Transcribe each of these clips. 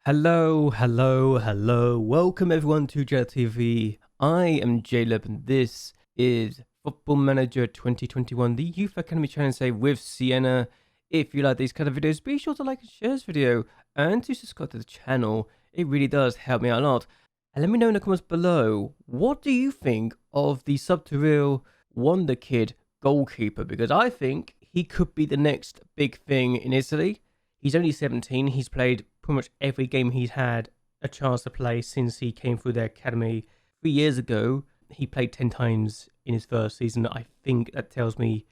Hello. Welcome everyone to JLABTV. I am JLAB and this is Football Manager 2021, the Youth Academy Challenge Day with Siena. If you like these kind of videos, be sure to like and share this video and to subscribe to the channel. It really does help me out a lot. And let me know in the comments below, what do you think of the sub-to-real Wonder Kid goalkeeper? Because I think he could be the next big thing in Italy. He's only 17. He's played pretty much every game he's had a chance to play since he came through their academy 3 years ago. He played 10 times in his first season. I think that tells me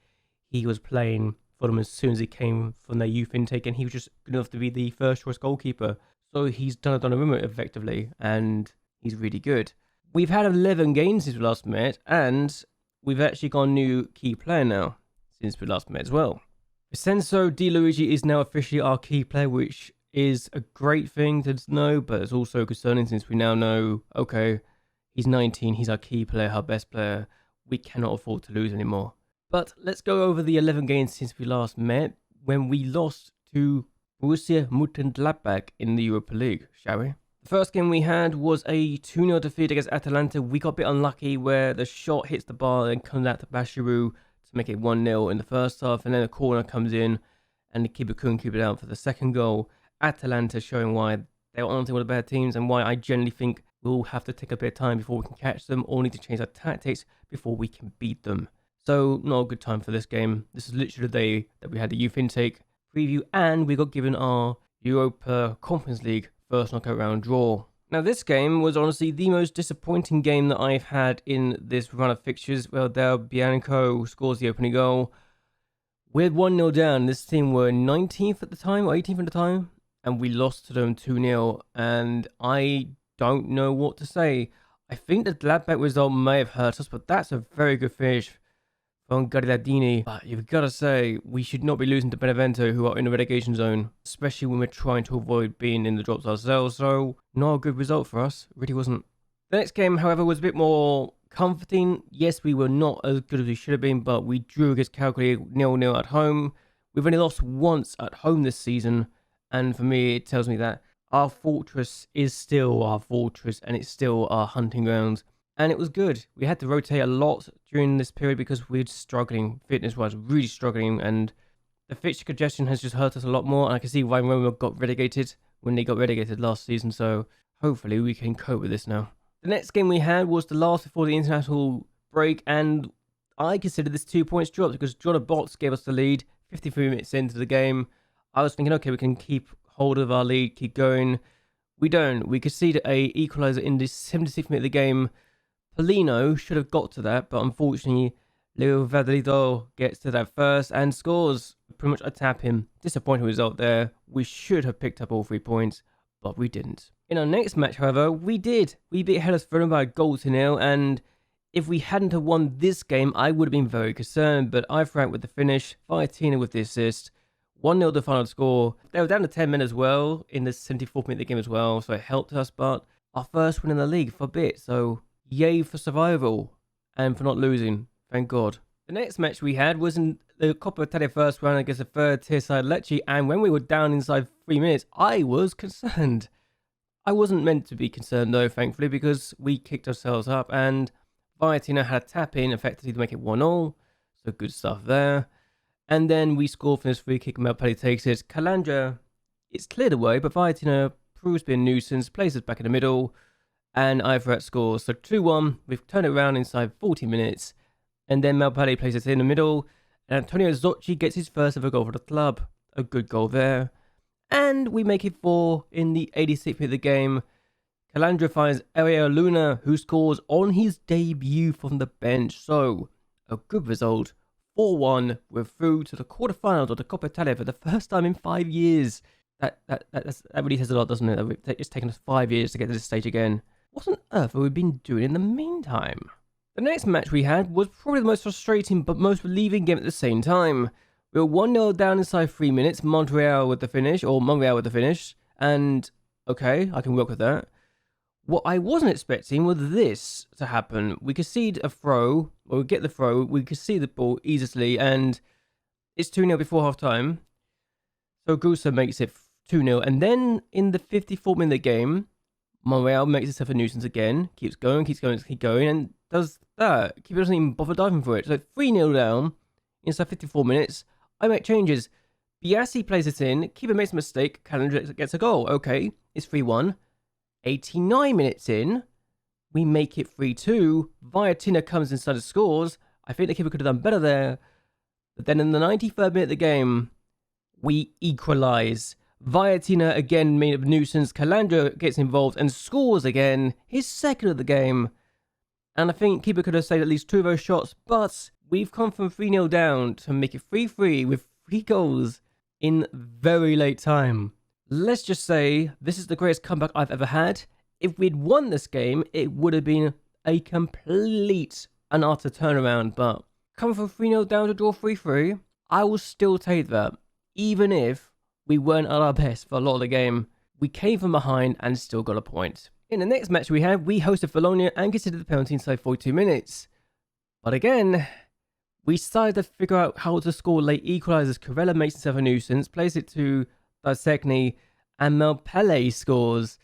he was playing for them as soon as he came from their youth intake, and he was just good enough to be the first choice goalkeeper. So he's done a remote effectively, and he's really good. We've had 11 games since we last met, and we've actually got a new key player now since we last met as well. Vincenzo Di Luigi is now officially our key player, which is a great thing to know, but it's also concerning since we now know, okay, he's 19, he's our key player, our best player. We cannot afford to lose anymore. But let's go over the 11 games since we last met, when we lost to Borussia Mönchengladbach in the Europa League, shall we? The first game we had was a 2-0 defeat against Atalanta. We got a bit unlucky where the shot hits the bar and comes out to Bashiru to make it 1-0 in the first half, and then a corner comes in and the keeper couldn't keep it out for the second goal. Atalanta showing why they aren't one of the better teams and why I generally think we'll have to take a bit of time before we can catch them, or need to change our tactics before we can beat them. So not a good time for this game. This is literally the day that we had the youth intake preview and we got given our Europa Conference League first knockout round draw. Now this game was honestly the most disappointing game that I've had in this run of fixtures. Well, there Bianco scores the opening goal. We're 1-0 down. This team were 19th at the time, or 18th at the time, and we lost to them 2-0, and I don't know what to say. I think the Gladbach result may have hurt us, but that's a very good finish from Gagliardini. But you've got to say, we should not be losing to Benevento, who are in the relegation zone, especially when we're trying to avoid being in the drops ourselves. So not a good result for us, it really wasn't. The next game, however, was a bit more comforting. Yes, we were not as good as we should have been, but we drew against Calgary 0-0 at home. We've only lost once at home this season, and for me, it tells me that our fortress is still our fortress, and it's still our hunting ground. And it was good. We had to rotate a lot during this period because we were struggling, fitness-wise, really struggling, and the fixture congestion has just hurt us a lot more, and I can see why Roma got relegated when they got relegated last season, so hopefully we can cope with this now. The next game we had was the last before the international break, and I consider this 2 points dropped because John Bots gave us the lead 53 minutes into the game. I was thinking, okay, we can keep hold of our lead, keep going. We don't. We conceded a equaliser in the 76th minute of the game. Polino should have got to that, but unfortunately, Leo Vadalido gets to that first and scores. Pretty much a tap him. Disappointing result there. We should have picked up all 3 points, but we didn't. In our next match, however, we did. We beat Hellas Verona by a goal to 0, and if we hadn't have won this game, I would have been very concerned, but I franked with the finish, Fiatina with the assist, 1-0 the final score. They were down to 10 men as well in the 74th minute of the game as well, so it helped us, but our first win in the league for a bit, so yay for survival and for not losing, thank God. The next match we had was in the Coppa Italia first round against the third tier side Lecce, and when we were down inside 3 minutes, I was concerned. I wasn't meant to be concerned though, thankfully, because we kicked ourselves up and Fiatina had a tap in effectively to make it 1-0, so good stuff there. And then we score from this free kick, Malpelli takes it. Calandra, it's cleared away, but Fiatina proves to be a nuisance, plays us back in the middle, and Ivrat scores. So 2-1, we've turned it around inside 40 minutes, and then Malpelli plays it in the middle, and Antonio Zocchi gets his first ever goal for the club. A good goal there. And we make it 4 in the 86th minute of the game. Calandra finds Ariel Luna, who scores on his debut from the bench. So, a good result. 4-1, we're through to the quarterfinals of the Coppa Italia for the first time in 5 years. That really says a lot, doesn't it? It's taken us 5 years to get to this stage again. What on earth have we been doing in the meantime? The next match we had was probably the most frustrating but most relieving game at the same time. We were 1-0 down inside 3 minutes, Monreal with the finish, and okay, I can work with that. What I wasn't expecting was this to happen. We concede a throw, or we get the throw, we concede the ball easily, and it's 2-0 before half time. So Gusa makes it 2-0. And then in the 54th minute of the game, Monreal makes himself a nuisance again. Keeps going, and does that. Keeper doesn't even bother diving for it. So 3-0 down inside 54 minutes. I make changes. Biassi plays it in. Keeper makes a mistake. Calendar gets a goal. Okay, it's 3-1. 89 minutes in, we make it 3-2. Viatina comes inside and scores. I think the keeper could have done better there. But then in the 93rd minute of the game, we equalise. Viatina again made a nuisance. Calandra gets involved and scores again. His second of the game. And I think keeper could have saved at least 2 of those shots. But we've come from 3-0 down to make it 3-3 with 3 goals in very late time. Let's just say this is the greatest comeback I've ever had. If we'd won this game, it would have been a complete and utter turnaround. But coming from 3-0 down to draw 3-3, I will still take that. Even if we weren't at our best for a lot of the game, we came from behind and still got a point. In the next match we had, we hosted Bologna and considered the penalty inside 42 minutes. But again, we started to figure out how to score late equalisers. Corella makes himself a nuisance, plays it to Dysegni, and Melpele scores.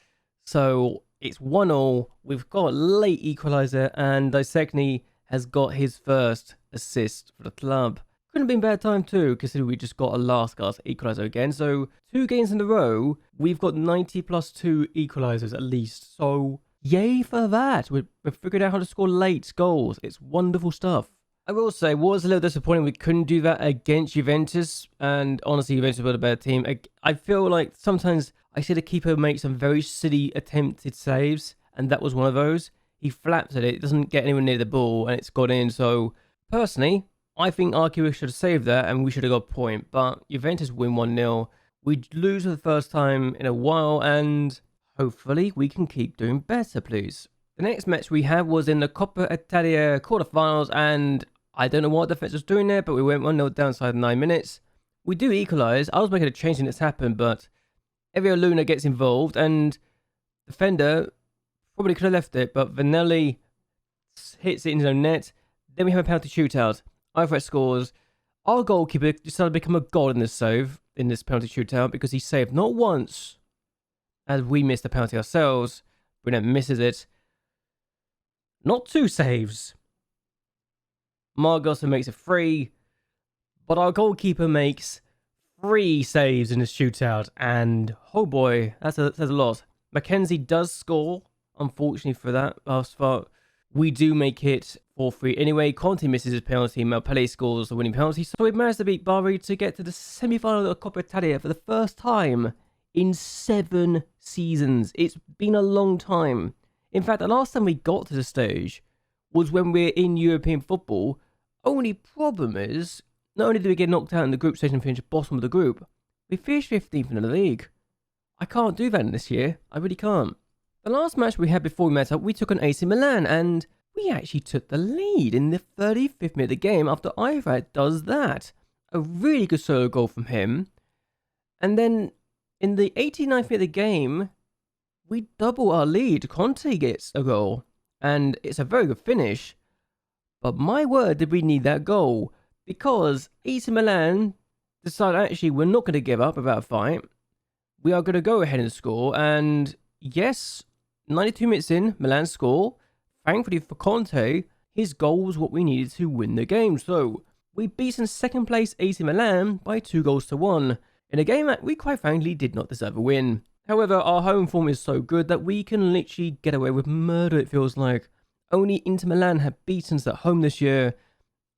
So it's 1-0. We've got a late equaliser, and Dysegni has got his first assist for the club. Couldn't have been bad time too, considering we just got a last gasp equaliser again. So 2 games in a row, we've got 90 plus 2 equalisers at least. So yay for that. We've figured out how to score late goals. It's wonderful stuff. I will say, it was a little disappointing we couldn't do that against Juventus, and honestly, Juventus were a better team. I feel like sometimes I see the keeper make some very silly attempted saves, and that was one of those. He flaps at it, it doesn't get anywhere near the ball, and it's got in. So, personally, I think our keeper should have saved that, and we should have got a point. But Juventus win 1-0. We lose for the first time in a while, and hopefully we can keep doing better, please. The next match we had was in the Coppa Italia quarterfinals, and I don't know what the defense was doing there, but we went 1-0 down inside 9 minutes. We do equalise. I was making a change and it's happened, but Evio Luna gets involved, and defender probably could have left it, but Vanelli hits it into the net. Then we have a penalty shootout. Ivret scores. Our goalkeeper decided to become a god in this save, in this penalty shootout, because he saved not once, as we missed the penalty ourselves. Brunet misses it. Not 2 saves. Margosa makes it 3, but our goalkeeper makes 3 saves in the shootout, and oh boy, that says a lot. Mackenzie does score, unfortunately for that last part. We do make it 4-3 anyway. Conte misses his penalty, Melpele scores the winning penalty, so we managed to beat Bari to get to the semi-final of Coppa Italia for the first time in 7 seasons. It's been a long time. In fact, the last time we got to the stage was when we were in European football. Only problem is, not only did we get knocked out in the group stage and finish bottom of the group, we finished 15th in the league. I can't do that in this year. I really can't. The last match we had before we met up, we took on AC Milan, and we actually took the lead in the 35th minute of the game after Ivrat does that. A really good solo goal from him. And then in the 89th minute of the game, we double our lead. Conte gets a goal, and it's a very good finish. But my word, did we need that goal, because AC Milan decided actually we're not going to give up without a fight. We are going to go ahead and score, and yes, 92 minutes in, Milan score. Thankfully for Conte, his goal was what we needed to win the game. So we beat in second place AC Milan by 2-1 in a game that we quite frankly did not deserve a win. However, our home form is so good that we can literally get away with murder, it feels like. Only Inter Milan have beaten us at home this year,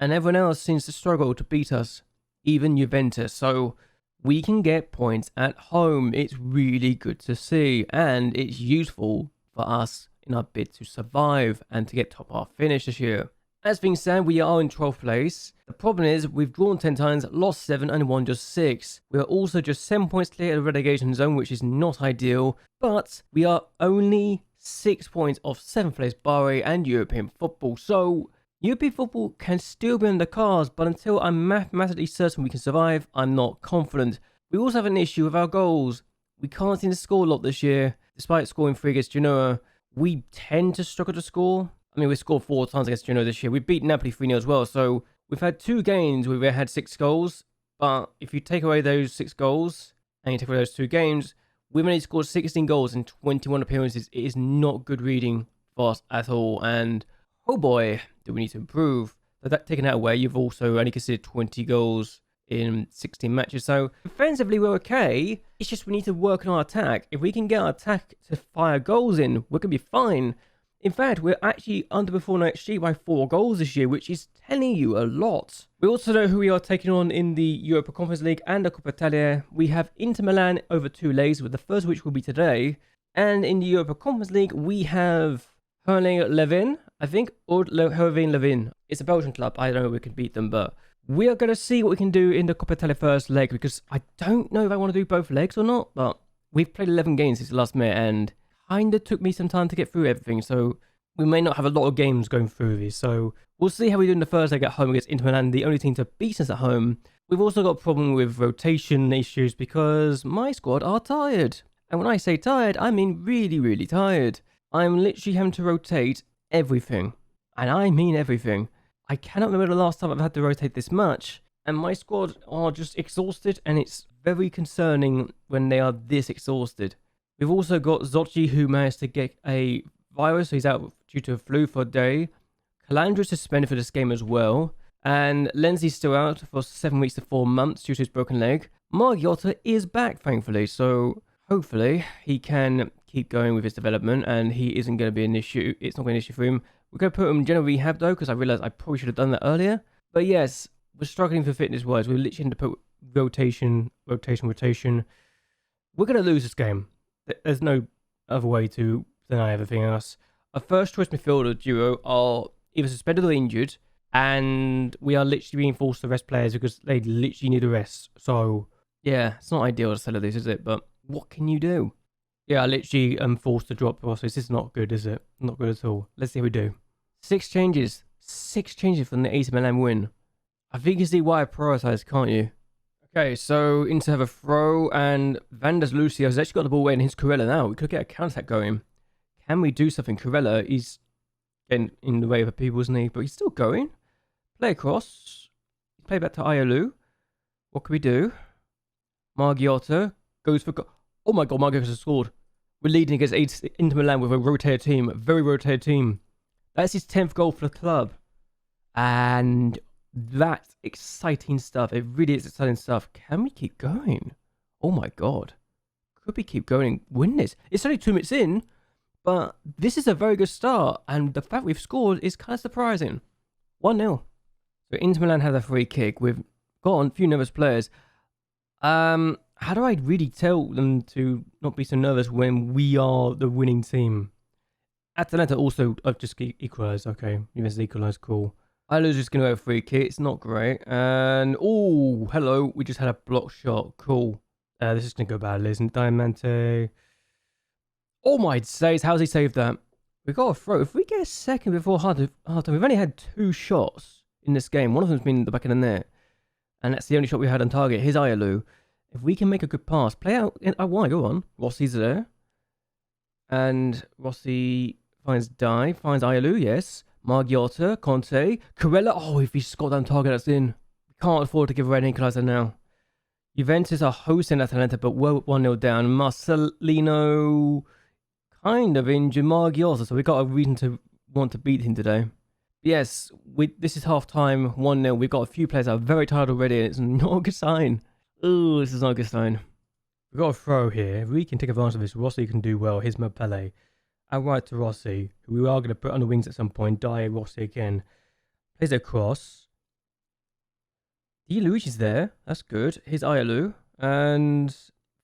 and everyone else seems to struggle to beat us, even Juventus. So we can get points at home. It's really good to see, and it's useful for us in our bid to survive and to get top half finish this year. As things stand, we are in 12th place. The problem is we've drawn 10 times, lost 7 and won just 6. We are also just 7 points clear of the relegation zone, which is not ideal, but we are only 6 points off 7th place Bari and European football. So European football can still be in the cards, but until I'm mathematically certain we can survive, I'm not confident. We also have an issue with our goals. We can't seem to score a lot this year, despite scoring 3 against Genoa. We tend to struggle to score. I mean, we scored 4 times against Genoa this year. We beat Napoli 3-0 as well, so we've had 2 games where we had 6 goals, but if you take away those 6 goals, and you take away those 2 games, we've only scored 16 goals in 21 appearances. It is not good reading for us at all, and oh boy, do we need to improve. But that taken that away, you've also only considered 20 goals in 16 matches. So defensively, we're okay. It's just we need to work on our attack. If we can get our attack to fire goals in, we're going to be fine. In fact, we're actually underperforming XG by 4 goals this year, which is telling you a lot. We also know who we are taking on in the Europa Conference League and the Coppa Italia. We have Inter Milan over 2 legs, with the first which will be today. And in the Europa Conference League, we have Herling Levin, I think, or Hervin Levin. It's a Belgian club. I don't know if we can beat them, but we are going to see what we can do in the Coppa Italia first leg, because I don't know if I want to do both legs or not, but we've played 11 games since the last minute, and kind of took me some time to get through everything, so we may not have a lot of games going through these. So we'll see how we do in the first leg at home against Inter Milan, the only team to beat us at home. We've also got a problem with rotation issues because my squad are tired. And when I say tired, I mean really, really tired. I'm literally having to rotate everything. And I mean everything. I cannot remember the last time I've had to rotate this much. And my squad are just exhausted, and it's very concerning when they are this exhausted. We've also got Zocchi, who managed to get a virus, so he's out due to a flu for a day. Calandra is suspended for this game as well. And Lenzi's still out for 7 weeks to 4 months due to his broken leg. Margiotta is back, thankfully, so hopefully he can keep going with his development and he isn't going to be an issue. It's not going to be an issue for him. We're going to put him in general rehab though, because I realised I probably should have done that earlier. But yes, we're struggling for fitness-wise. We're literally going to put rotation. We're going to lose this game. There's no other way to deny everything else. Our first choice midfielder duo are either suspended or injured, and we are literally being forced to rest players because they literally need a rest. So yeah, it's not ideal to sell this, is it? But what can you do? Yeah, I literally am forced to drop Rossi. This is not good, is it? Not good at all. Let's see how we do. 6 changes. 6 changes from the AC Milan win. I think you can see why I prioritised, can't you? Okay, so Inter have a throw, and Vanders Lucio has actually got the ball away, and here's Corella now. We could get a counter-attack going. Can we do something? Corella, he's getting in the way of the people, isn't he? But he's still going. Play across. Play back to Iolu. What can we do? Margiotta goes for... Oh my god, Margiotta has scored. We're leading against Inter Milan with a rotated team. A very rotated team. That's his 10th goal for the club. And that's exciting stuff. It really is exciting stuff. Can we keep going? Oh my god. Could we keep going and win this? It's only 2 minutes in, but this is a very good start. And the fact we've scored is kind of surprising. 1-0. So Inter Milan had a free kick. We've got a few nervous players. How do I really tell them to not be so nervous when we are the winning team? Atalanta also just equalised. Okay, you must equalise. Cool. Ilu's just going to have a free kick. It's not great. And, oh, hello. We just had a block shot. Cool. This is going to go badly, isn't it? Diamante. Oh, my days. How's he saved that? We got a throw. If we get a second before half time, we've only had 2 shots in this game. One of them's been in the back of the net. And that's the only shot we had on target. Here's Iolu. If we can make a good pass, play out. Why? Go on. Rossi's there. And Rossi finds finds Iolu, yes. Margiotta, Conte, Corella. Oh, if he's got that on target, that's in. We can't afford to give away an equaliser now. Juventus are hosting Atalanta, but we're 1-0 down. Marcelino kind of injured Margiotta, so we got a reason to want to beat him today. Yes, this is half time, 1-0. We've got a few players that are very tired already, and it's not a good sign. Oh, this is not a good sign. We've got a throw here. If we can take advantage of this, Rossi can do well. Here's Mapele. Outright to Rossi, who we are going to put on the wings at some point. Rossi again. Plays it across. Luigi's there. That's good. Here's Iolu. And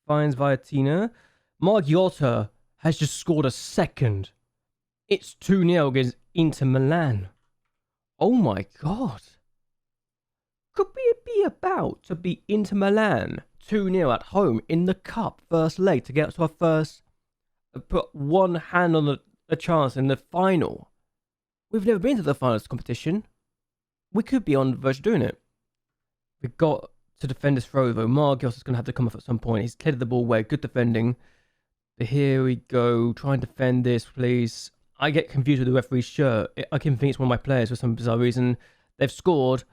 finds Viatina. Margiotta has just scored a second. It's 2-0 against Inter Milan. Oh my god. Could we be about to beat Inter Milan 2-0 at home in the cup first leg to get to our first... Put one hand on the chance in the final. We've never been to the finals competition. We could be on the verge of doing it. We've got to defend this throw though. Margios is going to have to come off at some point. He's cleared the ball away. Good defending. But here we go. Try and defend this, please. I get confused with the referee's shirt. I can think it's one of my players for some bizarre reason. They've scored.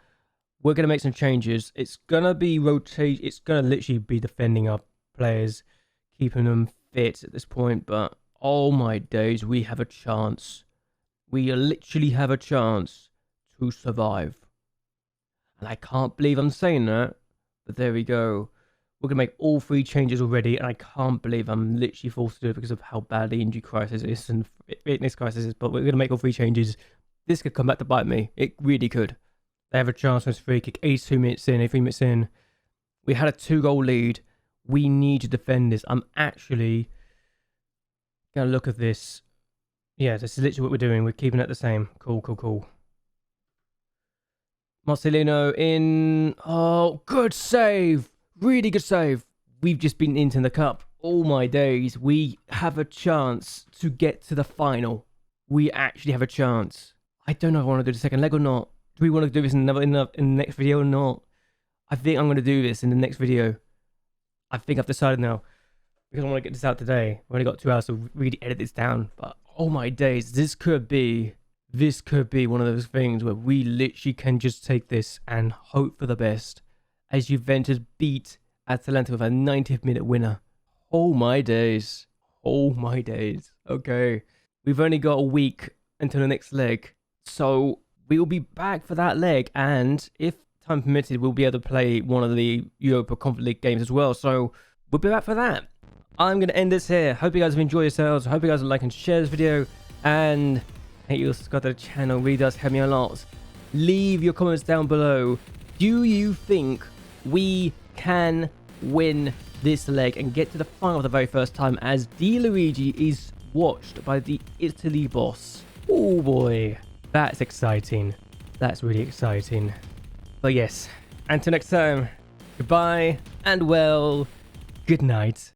We're going to make some changes. It's going to be rotate. It's going to literally be defending up players, keeping them fit at this point. But oh my days, we have a chance. We literally have a chance to survive. And I can't believe I'm saying that, but there we go. We're going to make all 3 changes already, and I can't believe I'm literally forced to do it because of how bad the injury crisis is and fitness crisis is, but we're going to make all 3 changes. This could come back to bite me. It really could. They have a chance on this free kick, 82 minutes in, 83 minutes in. We had a 2-goal lead. We need to defend this. I'm actually going to look at this. Yeah, this is literally what we're doing. We're keeping it the same. Cool. Marcelino in. Oh, good save. Really good save. We've just been into the cup. Oh my days. We have a chance to get to the final. We actually have a chance. I don't know if I want to do the second leg or not. Do we want to do this in the next video or not? I think I'm going to do this in the next video. I think I've decided now. Because I want to get this out today. I've only got 2 hours to really edit this down. But oh my days. This could be one of those things where we literally can just take this and hope for the best. As Juventus beat Atalanta with a 90th minute winner. Oh my days. Okay. We've only got a week until the next leg. So we will be back for that leg. And if time permitted, we'll be able to play one of the Europa Conference League games as well. So we'll be back for that. I'm going to end this here. Hope you guys have enjoyed yourselves. Hope you guys will like and share this video. And thank you for subscribing to the channel. It really does help me a lot. Leave your comments down below. Do you think we can win this leg and get to the final for the very first time as Di Luigi is watched by the Italy boss? Oh boy, that's exciting. That's really exciting. But yes, until next time, goodbye and well, good night.